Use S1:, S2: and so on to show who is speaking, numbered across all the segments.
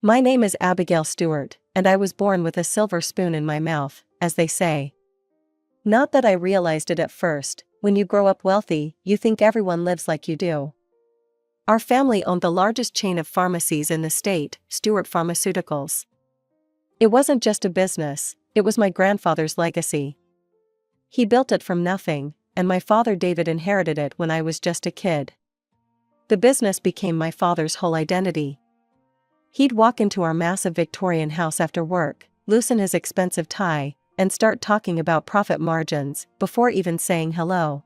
S1: My name is Abigail Stewart, and I was born with a silver spoon in my mouth, as they say. Not that I realized it at first. When you grow up wealthy, you think everyone lives like you do. Our family owned the largest chain of pharmacies in the state, Stewart Pharmaceuticals. It wasn't just a business, it was my grandfather's legacy. He built it from nothing, and my father David inherited it when I was just a kid. The business became my father's whole identity. He'd walk into our massive Victorian house after work, loosen his expensive tie, and start talking about profit margins before even saying hello.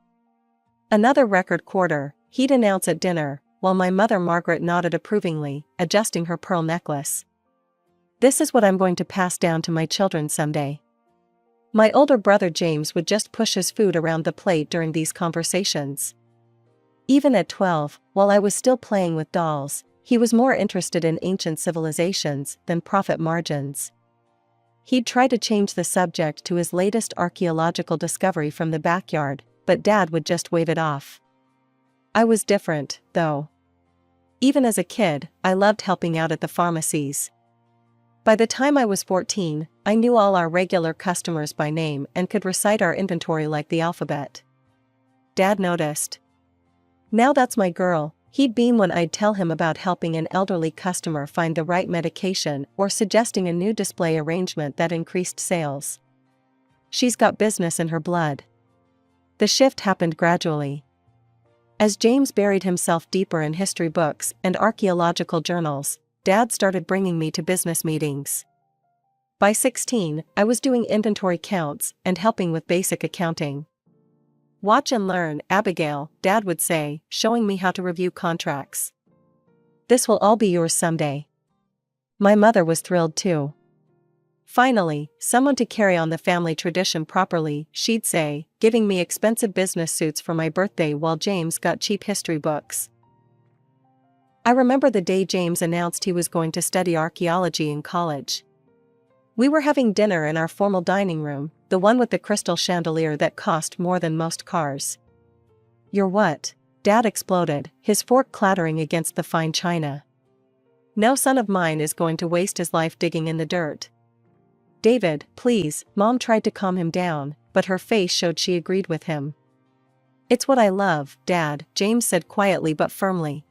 S1: Another record quarter, he'd announce at dinner, while my mother Margaret nodded approvingly, adjusting her pearl necklace. This is what I'm going to pass down to my children someday. My older brother James would just push his food around the plate during these conversations. Even at 12, while I was still playing with dolls, he was more interested in ancient civilizations than profit margins. He'd try to change the subject to his latest archaeological discovery from the backyard, but Dad would just wave it off. I was different, though. Even as a kid, I loved helping out at the pharmacies. By the time I was 14, I knew all our regular customers by name and could recite our inventory like the alphabet. Dad noticed. Now that's my girl, he'd beam when I'd tell him about helping an elderly customer find the right medication or suggesting a new display arrangement that increased sales. She's got business in her blood. The shift happened gradually. As James buried himself deeper in history books and archaeological journals, Dad started bringing me to business meetings. By 16, I was doing inventory counts and helping with basic accounting. "Watch and learn, Abigail," Dad would say, showing me how to review contracts. "This will all be yours someday." My mother was thrilled too. Finally, someone to carry on the family tradition properly, she'd say, giving me expensive business suits for my birthday while James got cheap history books. I remember the day James announced he was going to study archaeology in college. We were having dinner in our formal dining room, the one with the crystal chandelier that cost more than most cars. "You're what?" Dad exploded, his fork clattering against the fine china. "No son of mine is going to waste his life digging in the dirt." "David, please," Mom tried to calm him down, but her face showed she agreed with him. "It's what I love, Dad," James said quietly but firmly.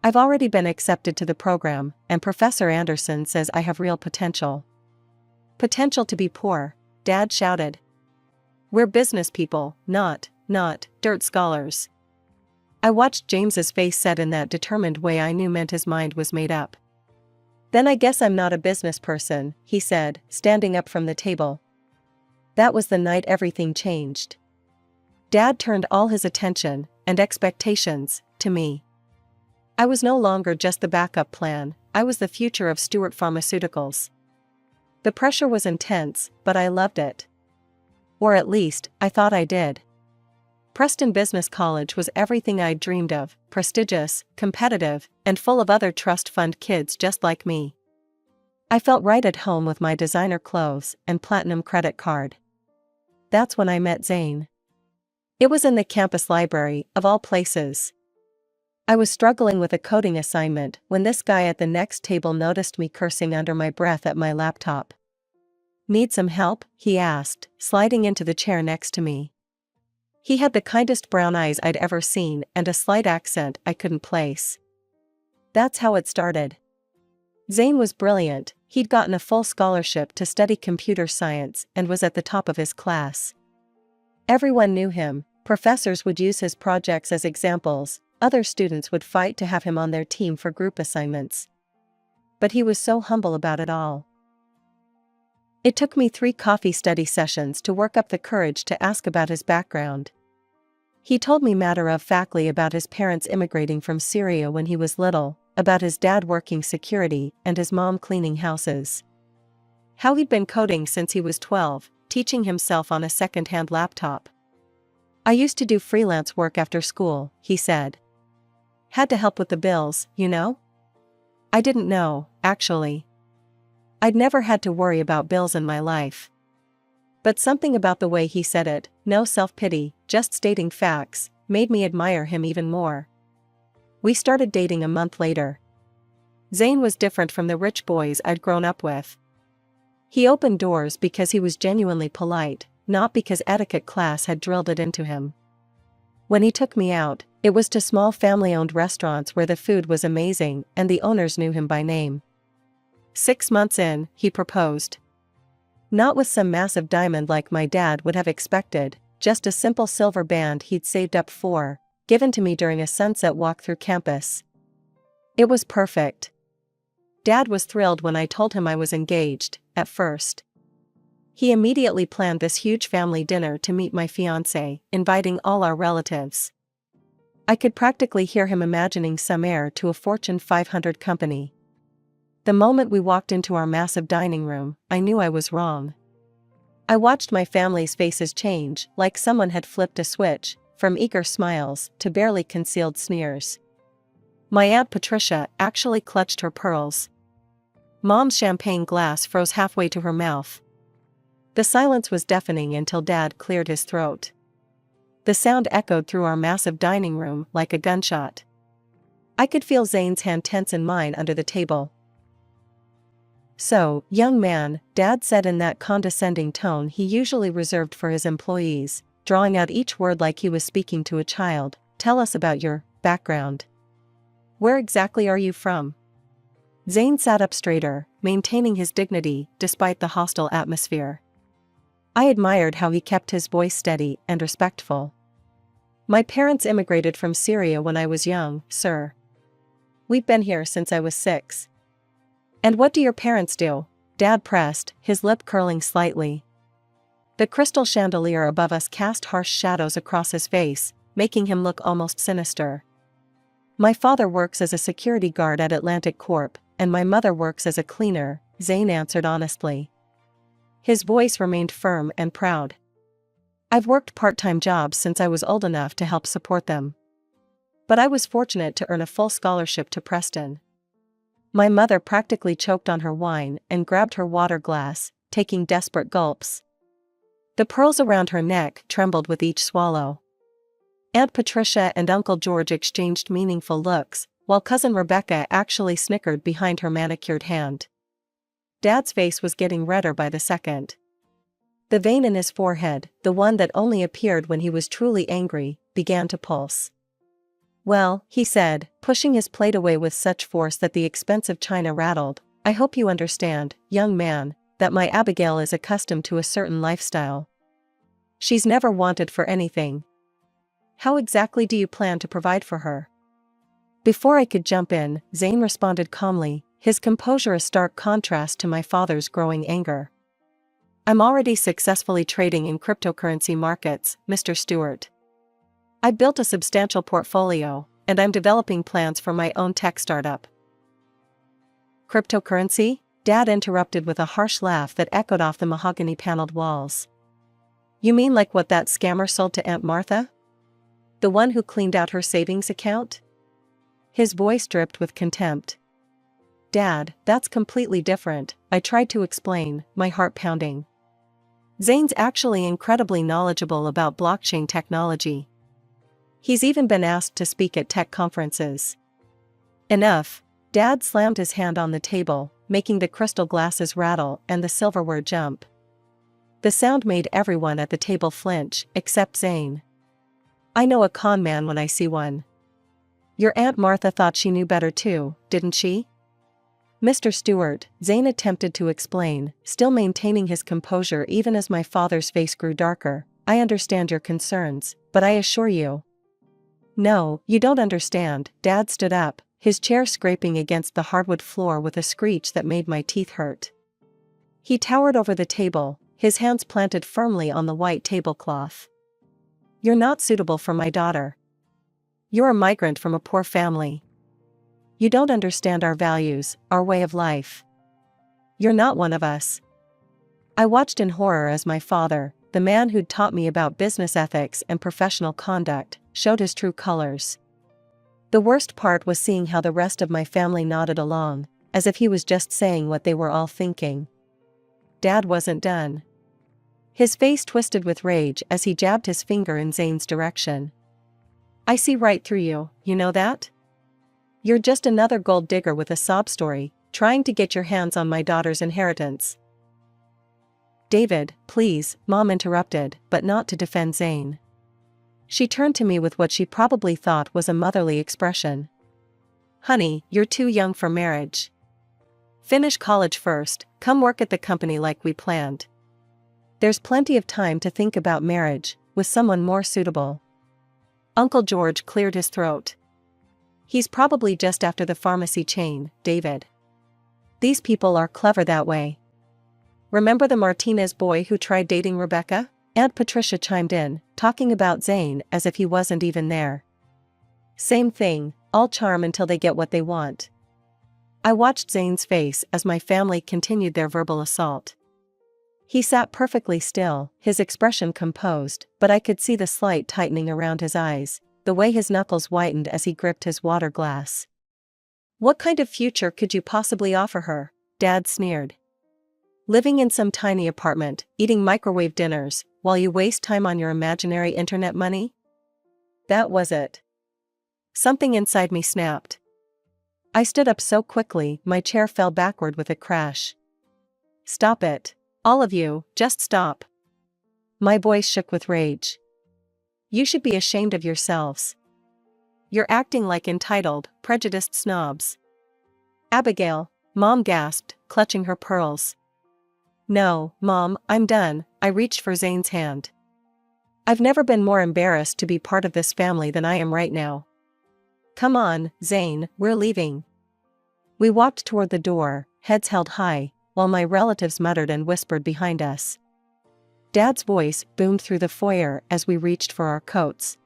S1: "I've already been accepted to the program, and Professor Anderson says I have real potential." "Potential to be poor," Dad shouted. "We're business people, not dirt scholars." I watched James's face set in that determined way I knew meant his mind was made up. "Then I guess I'm not a business person," he said, standing up from the table. That was the night everything changed. Dad turned all his attention, and expectations, to me. I was no longer just the backup plan, I was the future of Stewart Pharmaceuticals. The pressure was intense, but I loved it. Or at least, I thought I did. Preston Business College was everything I'd dreamed of, prestigious, competitive, and full of other trust fund kids just like me. I felt right at home with my designer clothes and platinum credit card. That's when I met Zane. It was in the campus library, of all places. I was struggling with a coding assignment when this guy at the next table noticed me cursing under my breath at my laptop. "Need some help?" he asked, sliding into the chair next to me. He had the kindest brown eyes I'd ever seen and a slight accent I couldn't place. That's how it started. Zane was brilliant, he'd gotten a full scholarship to study computer science and was at the top of his class. Everyone knew him, professors would use his projects as examples, other students would fight to have him on their team for group assignments. But he was so humble about it all. It took me 3 coffee study sessions to work up the courage to ask about his background. He told me matter-of-factly about his parents immigrating from Syria when he was little, about his dad working security and his mom cleaning houses. How he'd been coding since he was 12, teaching himself on a second-hand laptop. "I used to do freelance work after school," he said. "Had to help with the bills, you know?" I didn't know, actually. I'd never had to worry about bills in my life. But something about the way he said it, no self-pity, just stating facts, made me admire him even more. We started dating a month later. Zane was different from the rich boys I'd grown up with. He opened doors because he was genuinely polite, not because etiquette class had drilled it into him. When he took me out, it was to small family-owned restaurants where the food was amazing and the owners knew him by name. 6 months in, he proposed. Not with some massive diamond like my dad would have expected, just a simple silver band he'd saved up for, given to me during a sunset walk through campus. It was perfect. Dad was thrilled when I told him I was engaged, at first. He immediately planned this huge family dinner to meet my fiancé, inviting all our relatives. I could practically hear him imagining some heir to a Fortune 500 company. The moment we walked into our massive dining room, I knew I was wrong. I watched my family's faces change, like someone had flipped a switch, from eager smiles to barely concealed sneers. My Aunt Patricia actually clutched her pearls. Mom's champagne glass froze halfway to her mouth. The silence was deafening until Dad cleared his throat. The sound echoed through our massive dining room like a gunshot. I could feel Zane's hand tense in mine under the table. "So, young man," Dad said in that condescending tone he usually reserved for his employees, drawing out each word like he was speaking to a child, "tell us about your background. Where exactly are you from?" Zane sat up straighter, maintaining his dignity despite the hostile atmosphere. I admired how he kept his voice steady and respectful. "My parents immigrated from Syria when I was young, sir. We've been here since I was 6. "And what do your parents do?" Dad pressed, his lip curling slightly. The crystal chandelier above us cast harsh shadows across his face, making him look almost sinister. "My father works as a security guard at Atlantic Corp, and my mother works as a cleaner," Zane answered honestly. His voice remained firm and proud. "I've worked part-time jobs since I was old enough to help support them. But I was fortunate to earn a full scholarship to Preston." My mother practically choked on her wine and grabbed her water glass, taking desperate gulps. The pearls around her neck trembled with each swallow. Aunt Patricia and Uncle George exchanged meaningful looks, while Cousin Rebecca actually snickered behind her manicured hand. Dad's face was getting redder by the second. The vein in his forehead, the one that only appeared when he was truly angry, began to pulse. "Well," he said, pushing his plate away with such force that the expensive china rattled, "I hope you understand, young man, that my Abigail is accustomed to a certain lifestyle. She's never wanted for anything. How exactly do you plan to provide for her?" Before I could jump in, Zane responded calmly, his composure a stark contrast to my father's growing anger. "I'm already successfully trading in cryptocurrency markets, Mr. Stewart. I built a substantial portfolio, and I'm developing plans for my own tech startup." "Cryptocurrency?" Dad interrupted with a harsh laugh that echoed off the mahogany-paneled walls. "You mean like what that scammer sold to Aunt Martha? The one who cleaned out her savings account?" His voice dripped with contempt. "Dad, that's completely different," I tried to explain, my heart pounding. "Zane's actually incredibly knowledgeable about blockchain technology. He's even been asked to speak at tech conferences." "Enough." Dad slammed his hand on the table, making the crystal glasses rattle and the silverware jump. The sound made everyone at the table flinch, except Zane. "I know a con man when I see one. Your Aunt Martha thought she knew better too, didn't she?" "Mr. Stewart," Zane attempted to explain, still maintaining his composure even as my father's face grew darker, "I understand your concerns, but I assure you—" "No, you don't understand." Dad stood up, his chair scraping against the hardwood floor with a screech that made my teeth hurt. He towered over the table, his hands planted firmly on the white tablecloth. "You're not suitable for my daughter. You're a migrant from a poor family. You don't understand our values, our way of life. You're not one of us." I watched in horror as my father, the man who'd taught me about business ethics and professional conduct, showed his true colors. The worst part was seeing how the rest of my family nodded along, as if he was just saying what they were all thinking. Dad wasn't done. His face twisted with rage as he jabbed his finger in Zane's direction. "I see right through you, you know that? You're just another gold digger with a sob story, trying to get your hands on my daughter's inheritance. David, please, Mom interrupted, but not to defend Zane. She turned to me with what she probably thought was a motherly expression. Honey, you're too young for marriage. Finish college first, come work at the company like we planned. There's plenty of time to think about marriage, with someone more suitable. Uncle George cleared his throat. He's probably just after the pharmacy chain, David. These people are clever that way. Remember the Martinez boy who tried dating Rebecca? Aunt Patricia chimed in, talking about Zane as if he wasn't even there. Same thing, all charm until they get what they want. I watched Zane's face as my family continued their verbal assault. He sat perfectly still, his expression composed, but I could see the slight tightening around his eyes, the way his knuckles whitened as he gripped his water glass. What kind of future could you possibly offer her? Dad sneered. Living in some tiny apartment, eating microwave dinners, while you waste time on your imaginary internet money? That was it. Something inside me snapped. I stood up so quickly, my chair fell backward with a crash. Stop it. All of you, just stop. My voice shook with rage. You should be ashamed of yourselves. You're acting like entitled, prejudiced snobs. Abigail, Mom gasped, clutching her pearls. No, Mom, I'm done. I reached for Zane's hand. I've never been more embarrassed to be part of this family than I am right now. Come on, Zane, we're leaving. We walked toward the door, heads held high, while my relatives muttered and whispered behind us. Dad's voice boomed through the foyer as we reached for our coats.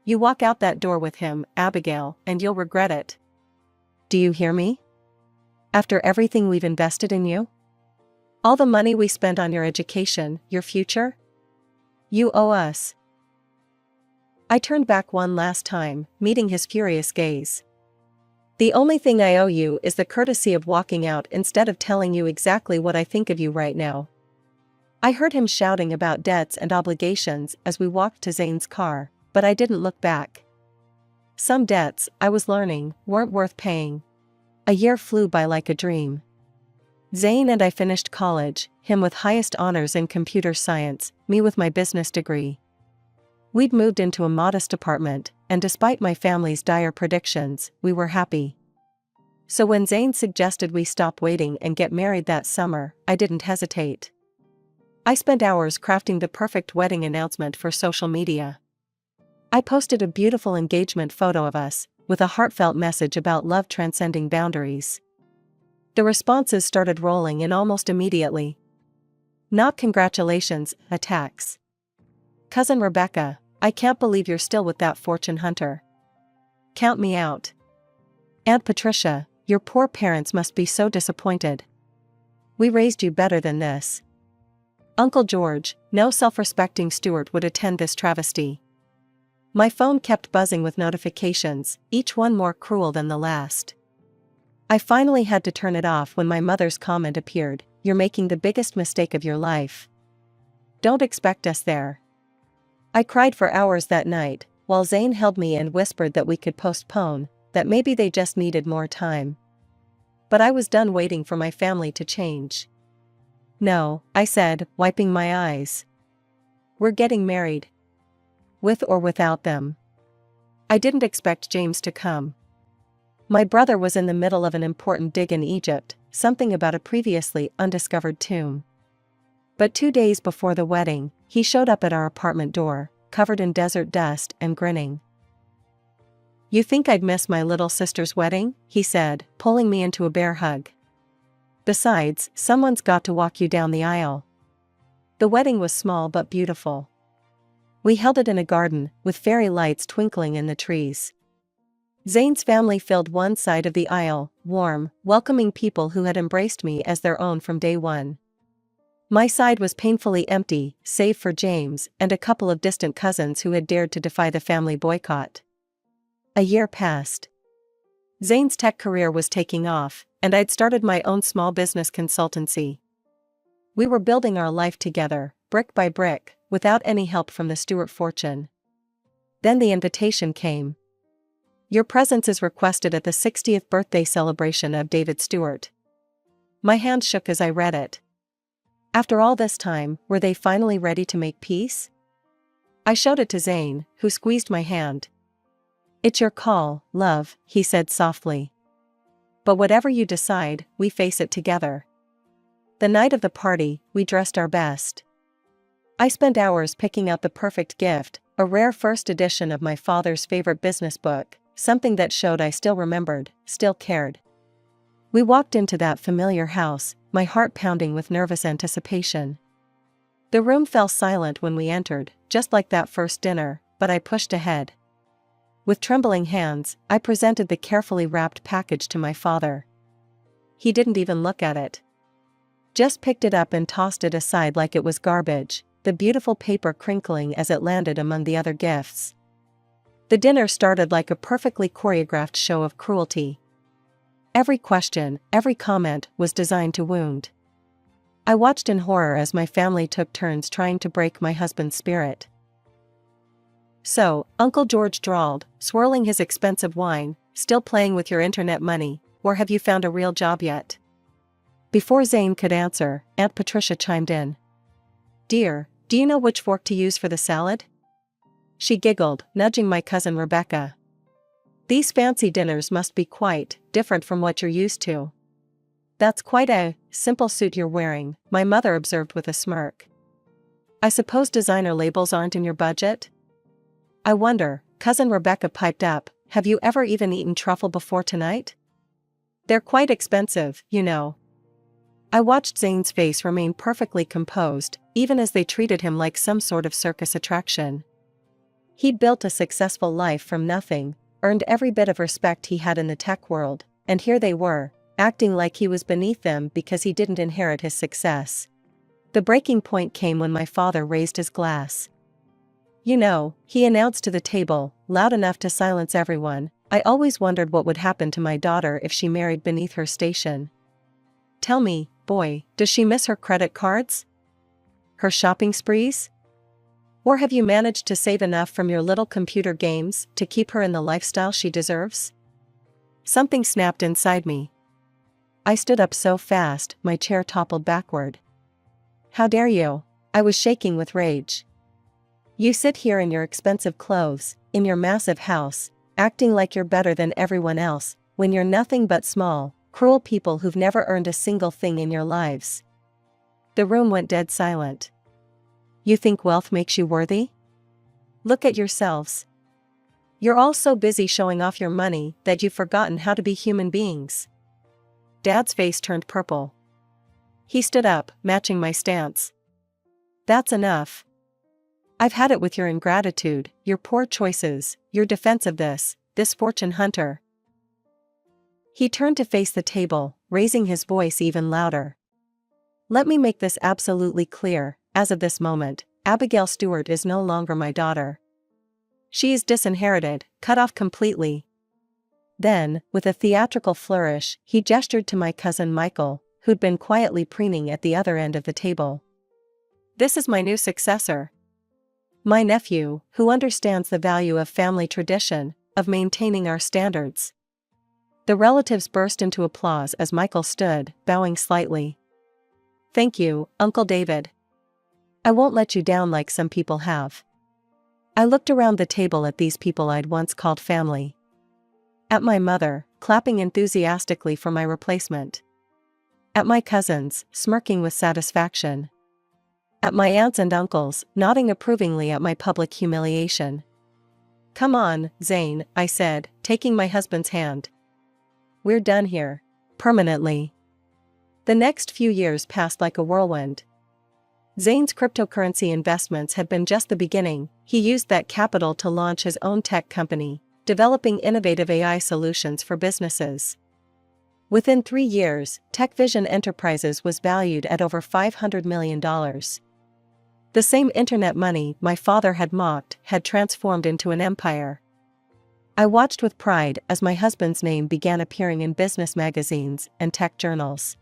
S1: You walk out that door with him, Abigail, and you'll regret it. Do you hear me? After everything we've invested in you? All the money we spent on your education, your future? You owe us. I turned back one last time, meeting his furious gaze. The only thing I owe you is the courtesy of walking out instead of telling you exactly what I think of you right now. I heard him shouting about debts and obligations as we walked to Zane's car, but I didn't look back. Some debts, I was learning, weren't worth paying. A year flew by like a dream. Zane and I finished college, him with highest honors in computer science, me with my business degree. We'd moved into a modest apartment, and despite my family's dire predictions, we were happy. So when Zane suggested we stop waiting and get married that summer, I didn't hesitate. I spent hours crafting the perfect wedding announcement for social media. I posted a beautiful engagement photo of us, with a heartfelt message about love transcending boundaries. The responses started rolling in almost immediately. Not congratulations, attacks. Cousin Rebecca, I can't believe you're still with that fortune hunter. Count me out. Aunt Patricia, your poor parents must be so disappointed. We raised you better than this. Uncle George, no self-respecting steward would attend this travesty. My phone kept buzzing with notifications, each one more cruel than the last. I finally had to turn it off when my mother's comment appeared, "You're making the biggest mistake of your life. Don't expect us there." I cried for hours that night, while Zane held me and whispered that we could postpone, that maybe they just needed more time. But I was done waiting for my family to change. No, I said, wiping my eyes. We're getting married. With or without them. I didn't expect James to come. My brother was in the middle of an important dig in Egypt, something about a previously undiscovered tomb. But 2 days before the wedding, he showed up at our apartment door, covered in desert dust and grinning. You think I'd miss my little sister's wedding? He said, pulling me into a bear hug. Besides, someone's got to walk you down the aisle. The wedding was small but beautiful. We held it in a garden, with fairy lights twinkling in the trees. Zane's family filled one side of the aisle, warm, welcoming people who had embraced me as their own from day one. My side was painfully empty, save for James and a couple of distant cousins who had dared to defy the family boycott. A year passed. Zane's tech career was taking off, and I'd started my own small business consultancy. We were building our life together, brick by brick, without any help from the Stewart fortune. Then the invitation came. Your presence is requested at the 60th birthday celebration of David Stewart. My hand shook as I read it. After all this time, were they finally ready to make peace? I showed it to Zane, who squeezed my hand. It's your call, love, he said softly. But whatever you decide, we face it together. The night of the party, we dressed our best. I spent hours picking out the perfect gift, a rare first edition of my father's favorite business book, something that showed I still remembered, still cared. We walked into that familiar house, my heart pounding with nervous anticipation. The room fell silent when we entered, just like that first dinner, but I pushed ahead. With trembling hands, I presented the carefully wrapped package to my father. He didn't even look at it. Just picked it up and tossed it aside like it was garbage, the beautiful paper crinkling as it landed among the other gifts. The dinner started like a perfectly choreographed show of cruelty. Every question, every comment was designed to wound. I watched in horror as my family took turns trying to break my husband's spirit. So, Uncle George drawled, swirling his expensive wine, still playing with your internet money, or have you found a real job yet? Before Zane could answer, Aunt Patricia chimed in. Dear, do you know which fork to use for the salad? She giggled, nudging my cousin Rebecca. These fancy dinners must be quite different from what you're used to. That's quite a simple suit you're wearing, my mother observed with a smirk. I suppose designer labels aren't in your budget? I wonder, cousin Rebecca piped up, have you ever even eaten truffle before tonight? They're quite expensive, you know. I watched Zane's face remain perfectly composed, even as they treated him like some sort of circus attraction. He'd built a successful life from nothing, earned every bit of respect he had in the tech world, and here they were, acting like he was beneath them because he didn't inherit his success. The breaking point came when my father raised his glass. You know, he announced to the table, loud enough to silence everyone, I always wondered what would happen to my daughter if she married beneath her station. Tell me, boy, does she miss her credit cards? Her shopping sprees? Or have you managed to save enough from your little computer games to keep her in the lifestyle she deserves? Something snapped inside me. I stood up so fast, my chair toppled backward. How dare you? I was shaking with rage. You sit here in your expensive clothes, in your massive house, acting like you're better than everyone else, when you're nothing but small, cruel people who've never earned a single thing in your lives. The room went dead silent. You think wealth makes you worthy? Look at yourselves. You're all so busy showing off your money that you've forgotten how to be human beings. Dad's face turned purple. He stood up, matching my stance. That's enough. I've had it with your ingratitude, your poor choices, your defense of this fortune hunter. He turned to face the table, raising his voice even louder. Let me make this absolutely clear, as of this moment, Abigail Stewart is no longer my daughter. She is disinherited, cut off completely. Then, with a theatrical flourish, he gestured to my cousin Michael, who'd been quietly preening at the other end of the table. This is my new successor. My nephew, who understands the value of family tradition, of maintaining our standards. The relatives burst into applause as Michael stood, bowing slightly. Thank you, Uncle David. I won't let you down like some people have. I looked around the table at these people I'd once called family. At my mother, clapping enthusiastically for my replacement. At my cousins, smirking with satisfaction. At my aunts and uncles, nodding approvingly at my public humiliation. Come on, Zane, I said, taking my husband's hand. We're done here. Permanently. The next few years passed like a whirlwind. Zane's cryptocurrency investments had been just the beginning. He used that capital to launch his own tech company, developing innovative AI solutions for businesses. Within 3 years, TechVision Enterprises was valued at over $500 million. The same internet money my father had mocked had transformed into an empire. I watched with pride as my husband's name began appearing in business magazines and tech journals.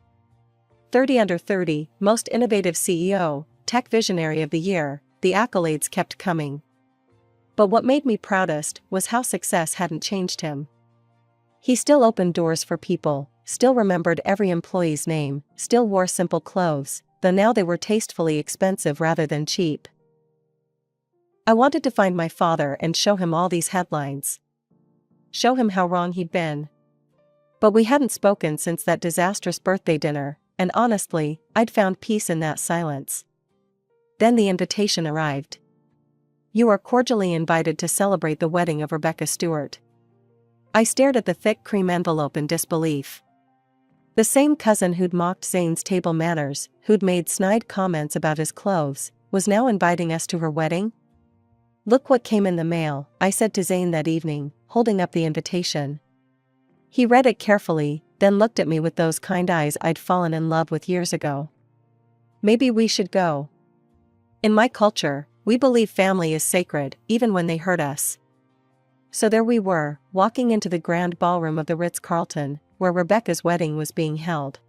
S1: 30 Under 30, Most Innovative CEO, Tech Visionary of the Year, the accolades kept coming. But what made me proudest was how success hadn't changed him. He still opened doors for people, still remembered every employee's name, still wore simple clothes, though now they were tastefully expensive rather than cheap. I wanted to find my father and show him all these headlines. Show him how wrong he'd been. But we hadn't spoken since that disastrous birthday dinner, and honestly, I'd found peace in that silence. Then the invitation arrived. You are cordially invited to celebrate the wedding of Rebecca Stewart. I stared at the thick cream envelope in disbelief. The same cousin who'd mocked Zane's table manners, who'd made snide comments about his clothes, was now inviting us to her wedding? Look what came in the mail, I said to Zane that evening, holding up the invitation. He read it carefully, then looked at me with those kind eyes I'd fallen in love with years ago. Maybe we should go. In my culture, we believe family is sacred, even when they hurt us. So there we were, walking into the grand ballroom of the Ritz-Carlton, where Rebecca's wedding was being held.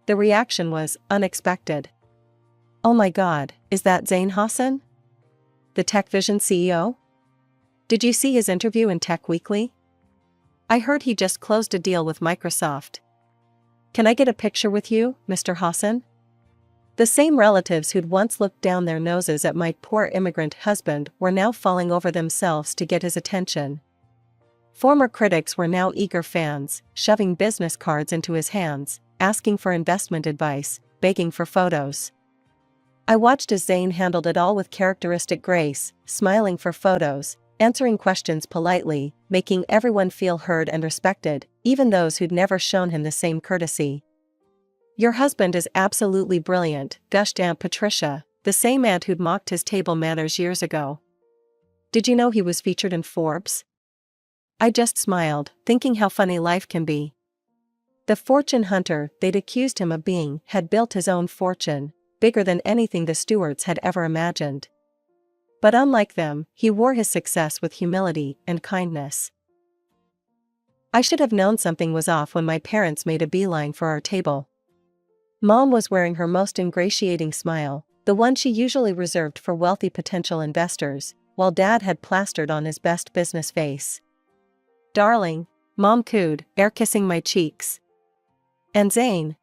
S1: The reaction was unexpected. Oh my God, is that Zane Hassan? The TechVision CEO? Did you see his interview in Tech Weekly? I heard he just closed a deal with Microsoft. Can I get a picture with you, Mr. Hassan? The same relatives who'd once looked down their noses at my poor immigrant husband were now falling over themselves to get his attention. Former critics were now eager fans, shoving business cards into his hands, asking for investment advice, begging for photos. I watched as Zane handled it all with characteristic grace, smiling for photos, answering questions politely, making everyone feel heard and respected, even those who'd never shown him the same courtesy. Your husband is absolutely brilliant, gushed Aunt Patricia, the same aunt who'd mocked his table manners years ago. Did you know he was featured in Forbes? I just smiled, thinking how funny life can be. The fortune hunter they'd accused him of being had built his own fortune, bigger than anything the Stewarts had ever imagined. But unlike them, he wore his success with humility and kindness. I should have known something was off when my parents made a beeline for our table. Mom was wearing her most ingratiating smile, the one she usually reserved for wealthy potential investors, while Dad had plastered on his best business face. Darling, Mom cooed, air-kissing my cheeks. And Zane?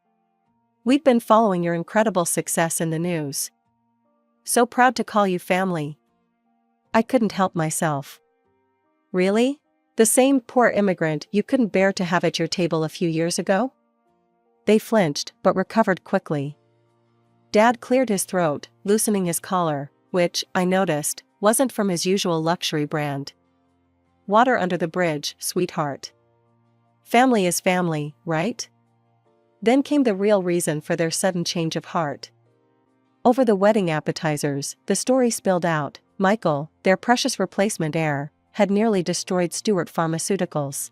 S1: We've been following your incredible success in the news. So proud to call you family. I couldn't help myself. Really? The same poor immigrant you couldn't bear to have at your table a few years ago? They flinched, but recovered quickly. Dad cleared his throat, loosening his collar, which, I noticed, wasn't from his usual luxury brand. Water under the bridge, sweetheart. Family is family, right? Then came the real reason for their sudden change of heart. Over the wedding appetizers, the story spilled out. Michael, their precious replacement heir, had nearly destroyed Stewart Pharmaceuticals.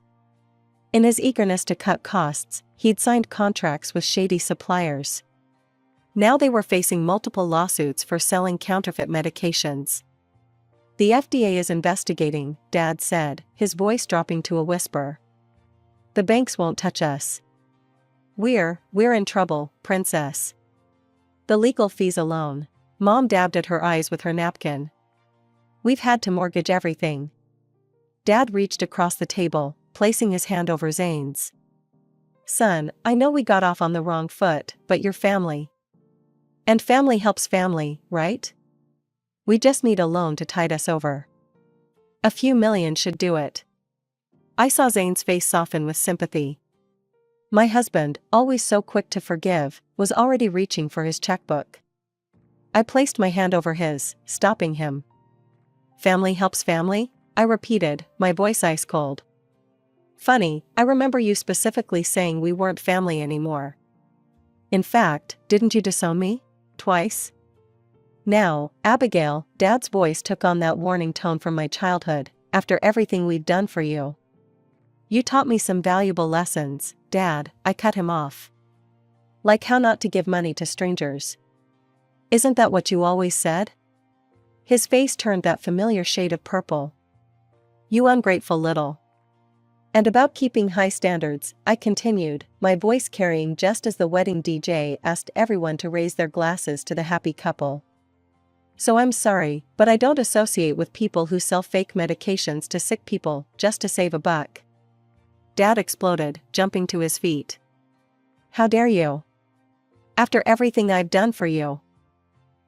S1: In his eagerness to cut costs, he'd signed contracts with shady suppliers. Now they were facing multiple lawsuits for selling counterfeit medications. The FDA is investigating, Dad said, his voice dropping to a whisper. The banks won't touch us. We're in trouble, princess. The legal fees alone. Mom dabbed at her eyes with her napkin. We've had to mortgage everything. Dad reached across the table, placing his hand over Zane's. Son, I know we got off on the wrong foot, but you're family. And family helps family, right? We just need a loan to tide us over. A few million should do it. I saw Zane's face soften with sympathy. My husband, always so quick to forgive, was already reaching for his checkbook. I placed my hand over his, stopping him. Family helps family? I repeated, my voice ice cold. Funny, I remember you specifically saying we weren't family anymore. In fact, didn't you disown me? Twice? Now, Abigail, Dad's voice took on that warning tone from my childhood, after everything we'd done for you. You taught me some valuable lessons, Dad, I cut him off. Like how not to give money to strangers. Isn't that what you always said? His face turned that familiar shade of purple. You ungrateful little. And about keeping high standards, I continued, my voice carrying just as the wedding DJ asked everyone to raise their glasses to the happy couple. So I'm sorry, but I don't associate with people who sell fake medications to sick people just to save a buck. Dad exploded, jumping to his feet. How dare you? After everything I've done for you.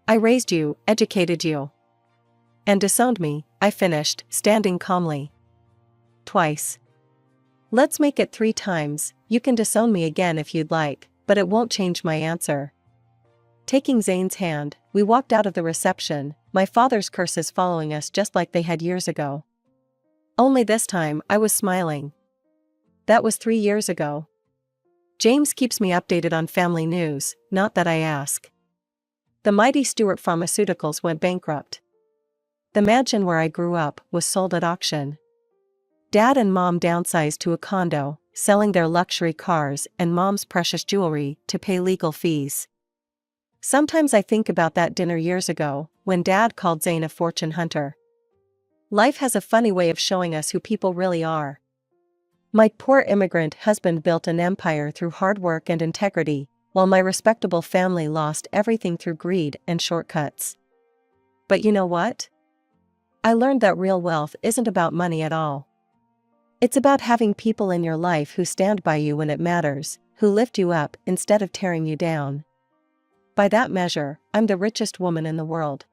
S1: I raised you, educated you. And disowned me, I finished, standing calmly. Twice. Let's make it 3 times. You can disown me again if you'd like, but it won't change my answer. Taking Zane's hand, we walked out of the reception, my father's curses following us just like they had years ago. Only this time, I was smiling. That was 3 years ago. James keeps me updated on family news, not that I ask. The mighty Stewart Pharmaceuticals went bankrupt. The mansion where I grew up was sold at auction. Dad and Mom downsized to a condo, selling their luxury cars and Mom's precious jewelry to pay legal fees. Sometimes I think about that dinner years ago, when Dad called Zane a fortune hunter. Life has a funny way of showing us who people really are. My poor immigrant husband built an empire through hard work and integrity, while my respectable family lost everything through greed and shortcuts. But you know what? I learned that real wealth isn't about money at all. It's about having people in your life who stand by you when it matters, who lift you up instead of tearing you down. By that measure, I'm the richest woman in the world.